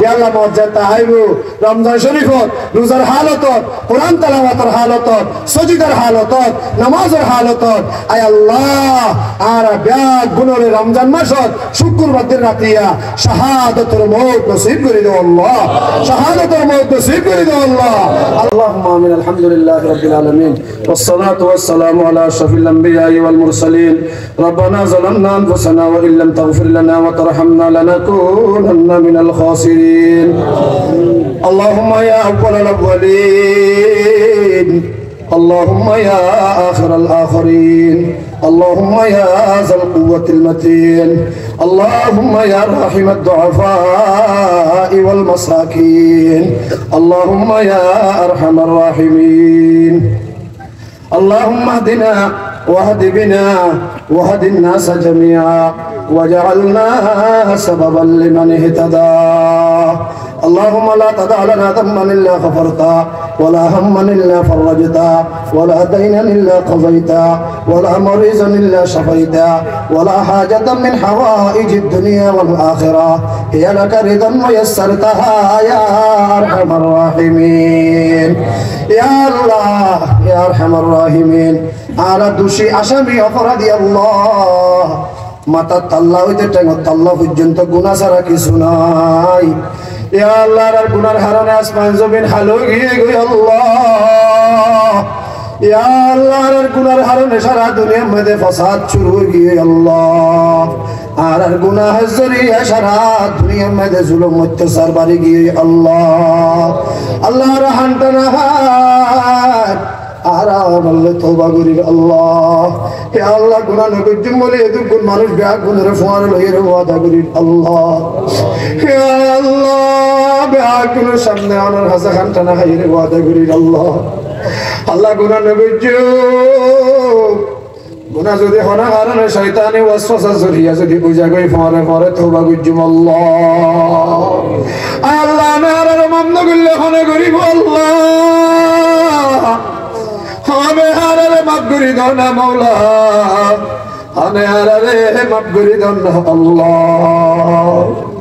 ইয়া আল্লাহ মজ্জাতা আইব রমজান শরীফত রোজার হালতত কোরআন তেলাওয়াতের হালতত সজিদার হালতত নামাজের হালতত আয় আল্লাহ আর ব্যাগ গুণরে রমজান মাসত শুক্রবার দিন রাতিয়া শাহাদাতুল মউত নসিব করে দাও আল্লাহ শাহাদাতুল মউত নসিব করে দাও আল্লাহ আল্লাহুম্মা আমিন আলহামদুলিল্লাহি রাব্বিল আলামিন والصلاه والسلام على اشرف الانبياء والمرسلين ربنا ظلمنا انفسنا وان لم تغفر لنا وترحمنا لنكونن من الخاسرين اللهم يا اول الاولين اللهم يا آخر الآخرين اللهم يا ذا القوة المتين اللهم يا راحم الضعفاء والمساكين اللهم يا أرحم الراحمين اللهم اهدنا واهد بنا واهد الناس جميعا وجعلنا سببا لمن اهتدى اللهم لا تدع لنا ذنبا الا غفرته ولا هما الا فرجته ولا دينا الا قضيته ولا مريضا الا شفيته ولا حاجة من حوائج الدنيا والاخره هي لك رضا ويسرتها يا ارحم الراحمين يا الله يا ارحم الراحمين على دوشي আসামি অপরাধী আল্লাহ মাতা তাল্লা হইতে টেঙ্গর তাল্লা পর্যন্ত গুনাহ ছাড়া কিছু নাই ইয়া আল্লাহ আর গুনার হারানে আসমান জমিন হালো গিয়ে গই আল্লাহ ইয়া আল্লাহ আর গুনার হারানে সারা দুনিয়ার মধ্যে ফাসাদ শুরু হয়ে গিয়ে আল্লাহ আর গুনাহ জরিয়া সারা দুনিয়ার মধ্যে জুলুম অত্যাচার বাড়ি গিয়ে আল্লাহ আল্লাহ রহমত না আরাম আল্লাহ তওবা করি আল্লাহ হে আল্লাহ গুনাহ নগর বলে এতক্ষণ মানুষ ব্যাগ গুণের ফোয়ার লইয়ের ওয়াদা করি আল্লাহ হে আল্লাহ ব্যাগ গুণের সামনে আনার হাসা খান টানা খাইয়ের ওয়াদা করি আল্লাহ আল্লাহ গুনাহ নগর গুনাহ যদি হনা কারণে শয়তানি ওয়াসওয়াসা জরিয়া যদি বুঝা গই ফোয়ারে পরে তওবা করি আল্লাহ আল্লাহ আমার মামলা করলে হনে করিব আল্লাহ हमें हारे माफ करी दो ना मौला हमें हारे माफ करी दो ना अल्लाह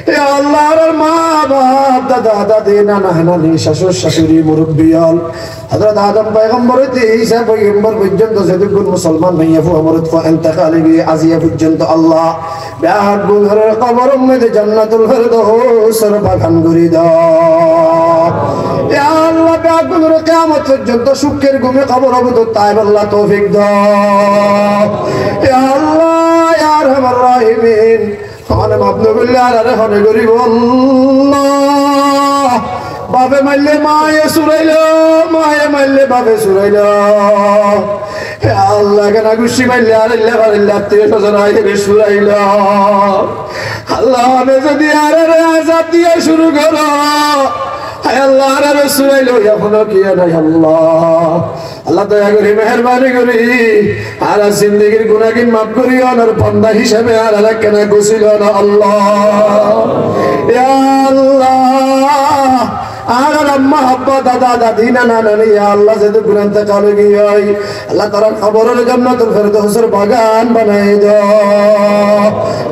या अल्लाह रे माँ बाप दादा दादी नाना नानी शाशुर शाशुरी मुरब्बियाल हज़रत आदम पैगंबर थे ईसा पैगंबर पর্যন্ত যতগুলো মুসলমান ভাইয়া ফু আমরত ফা ইন্তেকাল গিয়ে আজিয়া পর্যন্ত আল্লাহ ব্যাগ গুলহরের কবরের মধ্যে জান্নাতুল ফেরদৌসের বাগান করে দাও ইয়া আল্লাহ ব্যাগ গুলহর কিয়ামত পর্যন্ত সুখের ঘুমে কবর অবদত তাই আল্লাহ তৌফিক দাও ইয়া আল্লাহ ইয়া আরহামার রাহিমিন খানে মাপনে বললে আর হনে গরিব আল্লাহ বাপে মারলে মায়ে সুরাইল মায়ে মারলে বাপে সুরাইল হে আল্লাহ কেন গুছি মারলে আর আল্লাহ আত্মীয় স্বজন আইলে সুরাইল আল্লাহ যদি আর আজাব দিয়ে শুরু করো হে আল্লাহ আর সুরাইল এখনো কি নাই আল্লাহ আল্লাহ দয়া করি মেহেরবানি করি আর জিন্দেগির গুনাহগার মাফ করি আর বান্দা হিসেবে আর কেন গুছিল না আল্লাহ ইয়া আল্লাহ আর আম্মা আব্বা দাদা দাদি নানা নানি ইয়া আল্লাহ যত গুনাহ তাকালে গিয়ে আল্লাহ তাআলা কবরের জান্নাতুল ফেরদৌসের বাগান বানাই দাও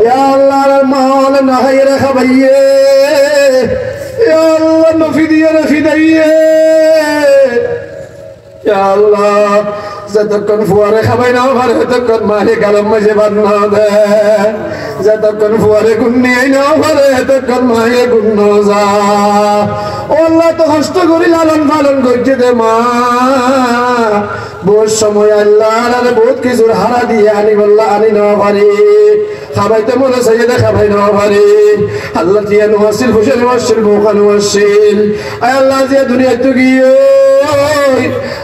ইয়া আল্লাহ মাওল না হায়রে খাবাইয়ে ইয়া আল্লাহ নফি দিয়ে রফি দাইয়ে ইয়া আল্লাহ যতক্ষণ ফুয়ারে খাবাই না পারে ততক্ষণ মাহে গালম মাঝে বান্না দে যতক্ষণ ফুয়ারে গুন্নি না পারে ততক্ষণ মাহে গুন্ন যা ও আল্লাহ তো কষ্ট করি লালন পালন করছে দে মা বহুত সময় আল্লাহ আরে বহুত কিছুর হারা দিয়ে আনি বললা আনি না পারি খাবাইতে মনে চাইয়ে দে খাবাই না পারি আল্লাহ দিয়ে নোয়াসিল হুসেন ওয়াসিল বোকা নোয়াসিল আয় আল্লাহ দিয়ে দুনিয়া তো গিয়ে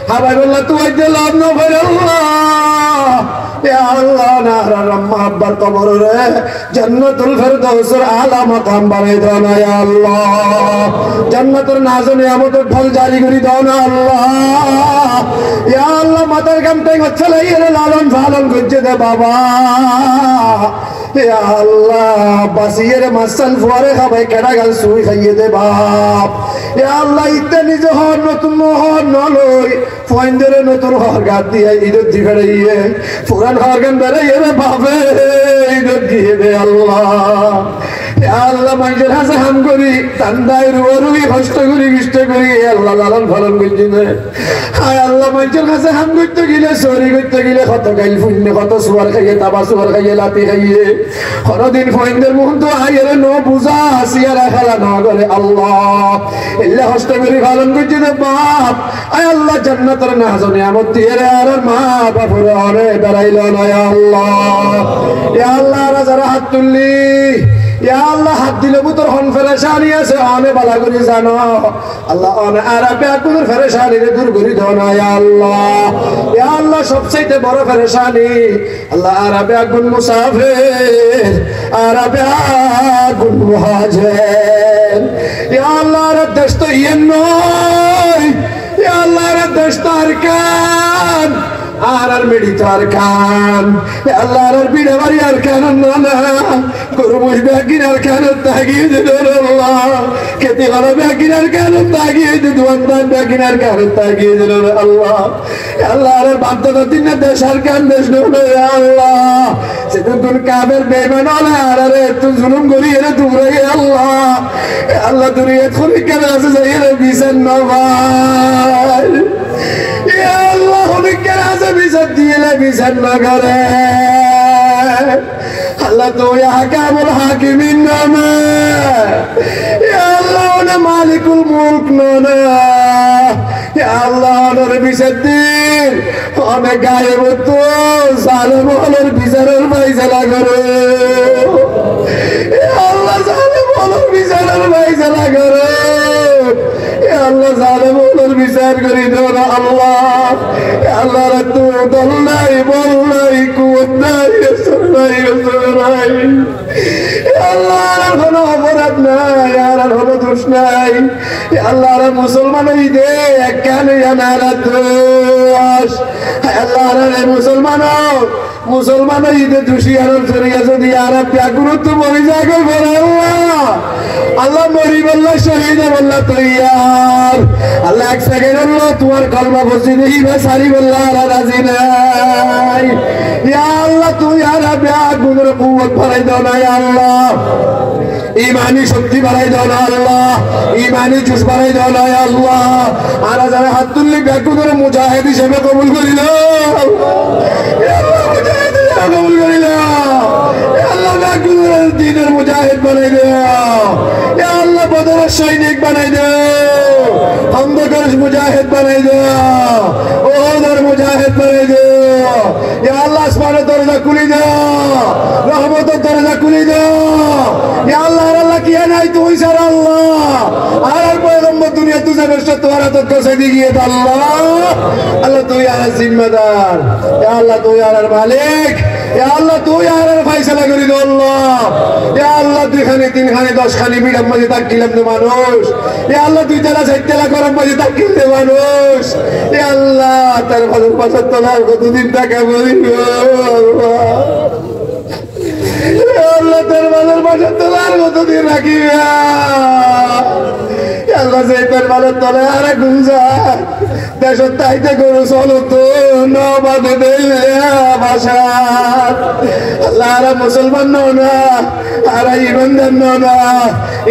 খাবাই বললা তুই লাভ না পারে আল্লাহ ইয়া আল্লাহ নাহরার আম্মা আব্বার কবর রে জান্নাতুল ফেরদৌসের আলা মাকাম বানাই দাও না ইয়া আল্লাহ জান্নাতুল নাজ নিয়ামতের ফল জারি করে দাও না আল্লাহ ইয়া আল্লাহ মাতার কামতে হচ্ছে লাইরে লালন পালন করছে দে বাবা ইয়া আল্লাহ বাসিয়ের মাসান ফুয়ারে খাবাই কেডা গাল সুই খাইয়ে দে বাপ ইয়া আল্লাহ ইতে নিজ হর নতুন হর নলই ফয়েন্ডরে নতুন হর গাত দিয়ে ঈদের দি ফেড়াইয়ে পুরান হর গান বেড়াইয়ে রে বাপে ঈদের দিয়ে দে আল্লাহ আল্লাহ মানুষের হাসে হাম করি ঠান্ডায় রুই কষ্ট করি কৃষ্ট করি আল্লাহ লালন পালন করছি না আর আল্লাহ মানুষের কাছে হাম করতে গেলে চুরি করতে গেলে কত গাইল পুণ্য কত সুয়ার খাইয়ে তাবা সুয়ার খাইয়ে লাতি খাইয়ে কোনদিন ফয়েন্দের মুখ তো আইয়ের ন বুঝা আসিয়ারা খেলা না করে আল্লাহ এলে কষ্ট করি পালন করছি না বাপ আয় আল্লাহ জান্নাতের নাজো নিয়ামত দিয়ে রে আর মা বাপুরে অরে দাঁড়াইল না আল্লাহ ইয়া আল্লাহ যারা হাত তুললি ইয়া আল্লাহ হাত দিলে তোর হন ফেরেশানি আছে অনে বালা করি জানো আল্লাহ অনে আরাবে আকুর ফেরেশানি রে দূর করি দাও না ইয়া আল্লাহ সবচেয়ে বড় ফেরেশানি আল্লাহ আরাবে আগুন মুসাফির আরাবে আগুন মুহাজির ইয়া আল্লাহ রে দেশ তো ইয়েন নয় ইয়া আল্লাহ রে দেশ তো আরকান আর মেডিতার কান আল্লাহর বিড়ে বাড়ি আর কেন না গরু বসবে কিনার কেন তাগিয়ে দিল আল্লাহ খেতে ভালো কিনার কেন তাগিয়ে দিল দোকানদার কিনার কেন তাগিয়ে দিল আল্লাহ আল্লাহর বাধ্যতা দিন দেশ আর কেন দেশ আল্লাহ সেদিন তোর কাবের বেমান আর আরে তুই জুলুম করি এরে তোমরা আল্লাহ আল্লাহ তোর এখন কেন আছে যাই রে বিছান না ভাই আল্লাহ অনেকের আছে বিচার দিয়ে বিচার না করে আল্লাহ তো হাকামুল হাকিমিন নামে আল্লাহ ওনে মালিকুল মুলক না আল্লাহ ওনের বিচার দিন অনেক গায়ে মতো জালেম হলের বিচারের ফাইসালা করে আল্লাহ জালেম হলের বিচারের ফাইসালা করে আল্লাহ জালেম হলের বিচার করি দেও না আল্লাহ আল্লাহ তো দল নাই বল নাই কুয়াত নাই নাই আল্লাহ কোনো অপরাধ নাই আর কোনো দোষ নাই আল্লাহ মুসলমান দে কেন দোষ আল্লাহ মুসলমান ঈদে দোষী আর চলিয়া যদি আর গুরুত্ব মরি যায় আল্লাহ আল্লাহ মরি বললা শহীদ বললা তৈয়ার আল্লাহ এক সেকেন্ড আল্লাহ তোমার কলমা বসি দেখি বা সারি বললা আর রাজি নাই ইয়া আল্লাহ তুই আর আগুনের কুওয়াত বাড়াই দাও না আল্লাহ ইমানি শক্তি বাড়াই দাও না আল্লাহ ইমানি জোশ বাড়াই দাও না আল্লাহ আর যারা হাত তুললি বেগুনের মুজাহিদ হিসেবে কবুল করিল মুজাহিদ হিসেবে কবুল করিল আল্লাহ বেগুনের দিনের মুজাহিদ বানাই দাও আল্লাহ বদরের সৈনিক বানাই দাও খন্দকের মুজাহিদ বানাই দাও ওহদের মুজাহিদ বানাই দাও ইয়া আল্লাহ আসমানের দরজা খুলে দাও রহমতের দরজা খুলে দাও ইয়া আল্লাহ আল্লাহ কি নাই তুই সারা আল্লাহ আর পয়গম্বর দুনিয়া তুজে বেশ তোমার হাত কাছে দিয়ে আল্লাহ আল্লাহ তুই আর জিম্মেদার ইয়া আল্লাহ তুই আর মালিক ইয়া আল্লাহ তুই আর ফয়সালা করে দাও আল্লাহ ইয়া আল্লাহ দুইখানে তিনখানে 10 খানি বিড়াম মাঝে তাকিলাম দে মানুষ ইয়া আল্লাহ দুই তেলা চার তেলা গরম মাঝে তাকিল দে মানুষ ইয়া আল্লাহ তার ভালো পাশে তোলার কতদিন টাকা বলিব আল্লাহ তার ভালোর পাশে তোলার কতদিন রাখিবে আল্লাহ সেই তার ভালোর তলে আর গুঞ্জা দেশের তাইতে গরু চলো তো নবাদে দেবে ভাষা আল্লাহ আর মুসলমান নও না আর ইমানদার নও না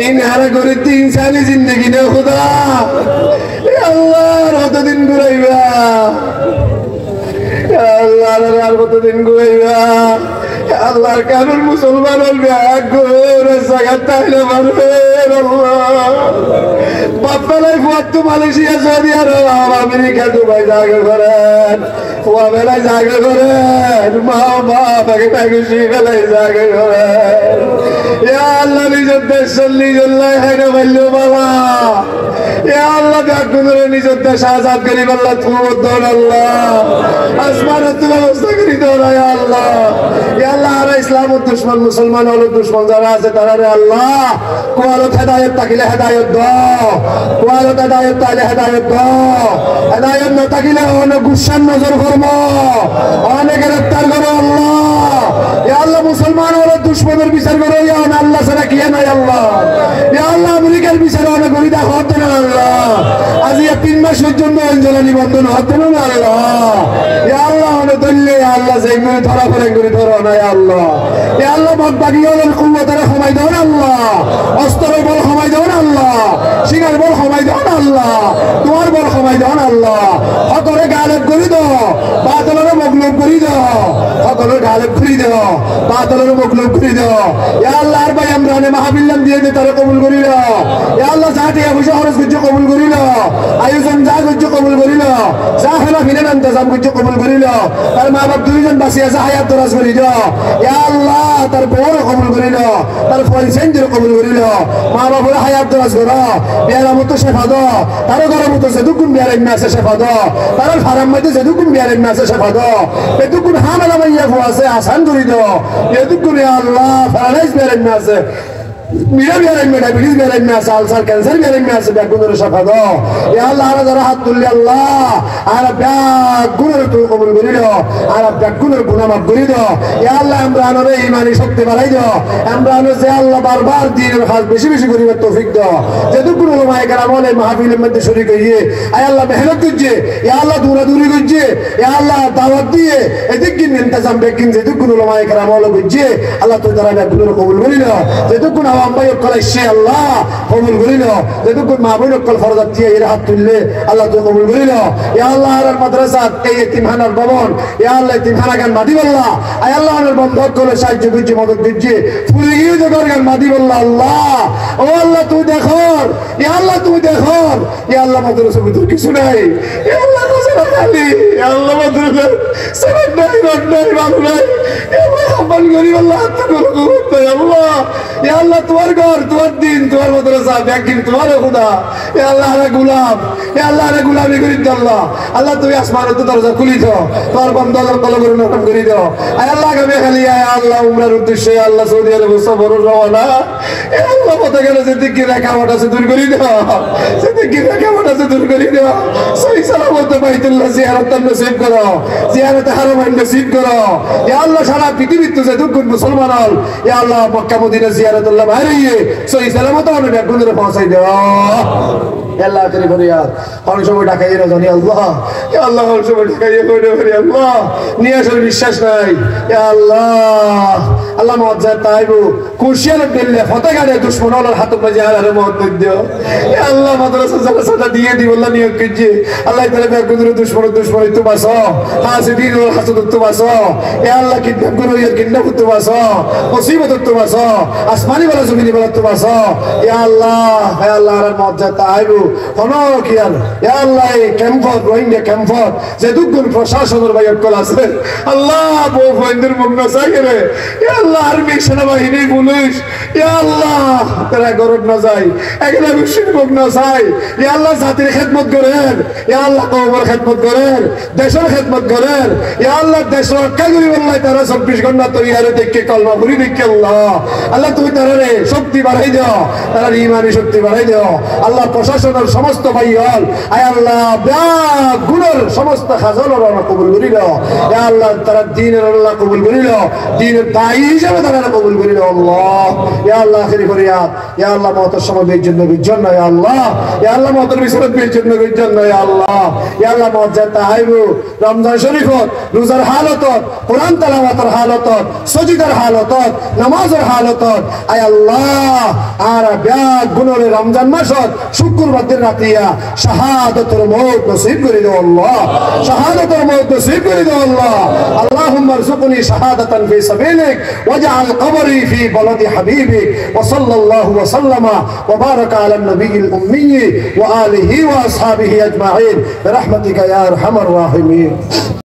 ইন হারা করে 3 সালি জিন্দগি নে খুদা আল্লাহ কতদিন ঘুরাইবা আল্লাহ আর কতদিন ঘুরাইবা আল্লাহর কারণ মুসলমান হলবে আগুনের জায়গা তাইলে মারবে আল্লাহ বাপ্পালাই ফুয়াত্তু মালয়েশিয়া সৌদি আরব আমেরিকা দুবাই জায়গা করেন ফুয়া বেলায় জায়গা করেন মা বাবাকে খুশি বেলায় জায়গা করেন ইয়া আল্লাহ নিজের দেশ নিজের লাই হাইরে বলল বাবা ইয়া আল্লাহ আগুনের নিজের দেশ আজাদ করি আল্লাহ তুমি দৌড় আল্লাহ আসমানের তুমি ব্যবস্থা করি দৌড় আল্লাহ ইয়া আল্লাহ আর ইসলাম দুশ্মন মুসলমান হলো দুশ্মন যারা আছে তারা রে আল্লাহ কোয়ালত হেদায়েত তাকিলে হেদায়েত দাও কোয়ালত হেদায়েত তাইলে হেদায়েত দাও হেদায়েত না তাকিলে অনেক গুসান নজর করবো অনেক গ্রেফতার করো আল্লাহ ইয়া আল্লাহ মুসলমান হলো দুশ্মনের বিচার করো ইয়া আল্লাহ ছাড়া কি নাই আল্লাহ ইয়া আল্লাহ আমেরিকার বিচারে অনেক গরিদা হতে না আল্লাহ আজ 3 মাস পর্যন্ত অঞ্জলি নিবন্ধন হতে না আল্লাহ ইয়া আল্লাহ অনেক দল্লে আল্লাহ করে ধরা করে করে ধরো না আল্লাহ। এ আল্লাহ মত বাগিয়ের কুওয়াতের সময় দাও না আল্লাহ, অস্ত্রের বল সময় দাও না আল্লাহ, সিংহের বল সময় দাও না আল্লাহ, তোমার বল সময় দাও না আল্লাহ। সকলে গালেব করে দাও, বাদলের মগলুব করে দাও, সকলে গালেব করে দাও, বাদলের মগলুব করে দাও। এ আল্লাহ আর ভাই আমরা মাহফিল দিয়ে দে তারা কবুল করিল। এ আল্লাহ যা টিয়া পয়সা খরচ করছে কবুল করিল, আয়োজন যা করছে কবুল করিল, যা খেলা ফিরেন ইন্তজাম করছে কবুল করিল। তার মা বাপ দুইজন বাঁচি আছে হায়াত দরাজ করিল। এ আল্লাহ তার বউর কবুল করিল, তার ফলসেন্দ্র কবুল করিল। মা বাপের হায়াত দরাজ কর, বিয়ার মতো শেফা দ, তারও ঘরের মতো যেটুকুন বিয়ার এমনি আছে শেফা দ, তার ফারাম মধ্যে যেটুকুন বিয়ার এমনি আছে শেফা দ, এটুকুন হামেলা মাইয়া ফু আছে আসান করি দ, এটুকুন আল্লাহ প্যারালাইজ বিয়ার এমনি আছে, মিরা বিয়ার এমনি, ডায়াবেটিস বিয়ার এমনি আছে, আলসার ক্যান্সার বিয়ার এমনি আছে, ব্যাগুনের শেফা দ। এ আল্লাহ আর যারা হাত তুললে আল্লাহ আর ব্যাগুনের তুই কবুল করিল, আর ব্যাগুনের গুনাহ মাফ করি দাও। এ আল্লাহ আমরা আনরে ইমানি শক্তি বাড়াই দাও, আমরা আনো যে আল্লাহ বারবার দিনের কাজ বেশি বেশি করিবার তৌফিক দাও। যেটুকুন ওলামায়ে কেরাম এই মাহফিলের মধ্যে শরীক হইয়ে আয় আল্লাহ মেহনত করছে, এ আল্লাহ দৌড়াদৌড়ি করছে, এ আল্লাহ দাওয়াত দিয়ে এদিকিন ইন্তজাম বেকিন যেটুকুন ওলামায়ে কেরাম করছে আল্লাহ তুই তারা ব্যাগুনের কবুল করিল। যেটুকুন আওয়াম ভাই অকল আসছে আল্লাহ কবুল করিল, যেটুকুন মা বোন অকল ফরজাত দিয়ে এর হাত তুললে আল্লাহ তুই কবুল করিল। এ আল্লাহ আর মাদ্রাসা এই এতিমখানার ভবন, এ আল্লাহ এতিমখানা গান মাদি বললা, আয় আল্লাহ আমার বন্ধ করে সাহায্য করছে, মদত দিচ্ছে, ফুলে গিয়ে তো গান মাদি বললা আল্লাহ। ও আল্লাহ তুই দেখর, এ আল্লাহ তুই দেখর, এ আল্লাহ মাদ্রাসা ভিতর কিছু নাই, এ আল্লাহ খালি এ আল্লাহ মাদ্রাসা সেভেন নাই রড নাই বাবু নাই, এ আল্লাহ সম্মান করি আল্লাহ আল্লাহ। এ আল্লাহ তোমার ঘর, তোমার দিন, তোমার মাদ্রাসা ব্যাগিন তোমার খুদা। এ আল্লাহ আরে গুলাম, এ আল্লাহ আরে গুলামি করি আল্লাহ। আল্লাহ তুমি আসমানের তো দরজা খুলি দাও, তোমার বন্ধ কলমের নরম করে দাও। আয় আল্লাহ আমি খালি আয় আল্লাহ উমরার উদ্দেশ্যে আল্লাহ সৌদি আরব সফর রওনা। এ আল্লাহ পথে গেলে যেদিকে রেখামত আছে দূর করে দাও, যেদিকে রেখামত আছে দূর করে দাও। সহি সালামত বাইতুল্লাহ জিয়ারত নসিব করো, জিয়ারত হারামাইন নসিব করো। এ আল্লাহ সারা পৃথিবীর তো যেটুকুন মুসলমান হল, এ আল্লাহ মক্কা মদিনা জিয়ারতুল্লাহ বাইরে সহি সালামত অনেক ব্যাগুনের পৌঁছাই দেওয়া। আল্লাহ আখেরি ফরিয়াদ অনেক সময় ডাকাই না জানি আল্লাহ, এ আল্লাহ অনেক সময় ডাকাই করি আল্লাহ নিয়ে আসার বিশ্বাস নাই। এ আল্লাহ আল্লাহ মজ্জাদ তাইবু কুশিয়ার দিলে ফতে গাড়ে দুশ্মন আল্লাহর হাত মাঝে আর মহব্বত দিও। এ আল্লাহ মাদ্রাসা জালসাটা দিয়ে দি বললা নিয়োগ করছে আল্লাহ তাআলা বেগুনের দুশ্মন তো বাসো, হাসিদিন ওর হাসদ তো বাসো। এ আল্লাহ কিডন্যাপ করে ইয়ার কিডন্যাপ তো বাসো, মুসিবত তো বাসো, আসমানি ওয়ালা জমিনি ওয়ালা তো বাসো। এ আল্লাহ আর মজ্জাদ তাইবু কোনো কি আর এ আল্লাহ ক্যাম্পত রোহিঙ্গা ক্যাম্পত যে দুগুণ প্রশাসনের ভাই অকল আছে আল্লাহ বউ ফয়েন্দের মুখ না চাই রে। এ আল্লাহ আর্মি সেনাবাহিনী পুলিশ এ আল্লাহ তারা গরব না যায়, এগুলা বিশ্বের মুখ না চাই। এ আল্লাহ জাতির খেদমত করেন, এ আল্লাহ কওমের খেদমত করেন, দেশের খেদমত করেন। এ আল্লাহ দেশ রক্ষা করি বললাই তারা 24 ঘন্টা তৈরি দেখে কলমা করি দেখে আল্লাহ আল্লাহ তুমি তারা শক্তি বাড়াই দাও, তারা ইমানি শক্তি বাড়াই দাও। আল্লাহ প্রশাসনের সমস্ত ভাই হল আয় আল্লাহ গুণের সমস্ত খাজনের আল্লাহ কবুল করিল। এ আল্লাহ তারা দিনের আল্লাহ কবুল করিল, দিনের দায়ী হিসাবে তারা কবুল করিল আল্লাহ। এ আল্লাহ আখেরি ফরিয়াদ এ আল্লাহ মহতর সময় জন্য জন্য আল্লাহ, এ আল্লাহ মহতর বিশ্বরত জন্য জন্য আল্লাহ। এ আল্লাহ মজ্জাদ তাইবু রমজান শরীফত রোজার হালতত, কোরআন তেলাওয়াতের হালতত, সজিদার হালতত, নামাজের হালতত আয় আল্লাহ আর ব্যাগ গুণের রমজান মাসত শুক্রবার দিন রাতিয়া শাহাদাতুল মউত নসিব করে দাও আল্লাহ, শাহাদাতুল মউত নসিব করে দাও আল্লাহ। اللهم ارزقني شهادة في سبيلك واجعل قبري في بلد حبيبك وصلى الله وسلم وبارك على النبي الأمي وآله وأصحابه أجمعين برحمتك يا أرحم الراحمين.